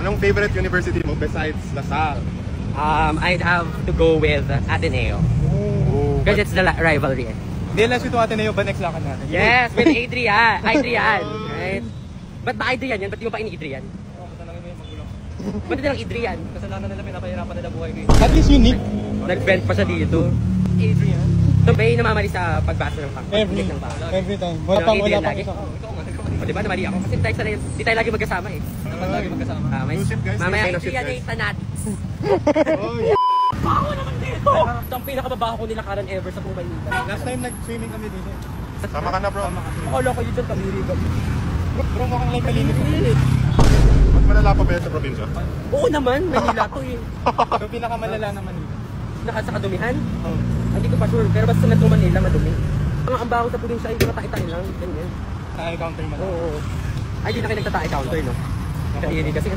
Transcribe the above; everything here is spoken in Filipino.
Anong favorite university mo besides LaSalle? I'd have to go with Ateneo. Because it's the rivalry. Hindi, last to Ateneo ba next lakad natin? Yes, with Adrian. Adrian, right? Ba't ba Adrian yan? Ba't di mo pa ini-Adrian? Oo, matanangin mo yung magulang. Ba't di lang Adrian? Kasalanan nila, pinapahirapan nila buhay ko. At least unique. Nag-vent pa siya dito. Adrian? So, Bay, namamali sa pagbasa ng pang. Every time. Wala pang lagi. isa. O, diba, namali ako? Kasi di tayo lagi magkasama eh. Dapat lagi magkasama. Mamaya, Adrian ay fanatics. Baho naman dito! Ito ang pinakababaho ko nilakaran ever sa buong Maynila. Last time nag-swimming kami dito. Sama ka na, bro. Akala ko yun dyan kamirigan. Bro, mukhang like malinis. Mas malala pa ba yan sa probinsya? Oo naman, Maynila to eh. So, pinakamalala naman dito. Sa kadumihan? Hindi ko pa sure, pero basta na Manila, madumi. Ang baho sa probinsya ay nakatae-tae lang, ganyan. Sa counter mo. Oo. Ay, di na kayo nagtatae counter, no? Kasi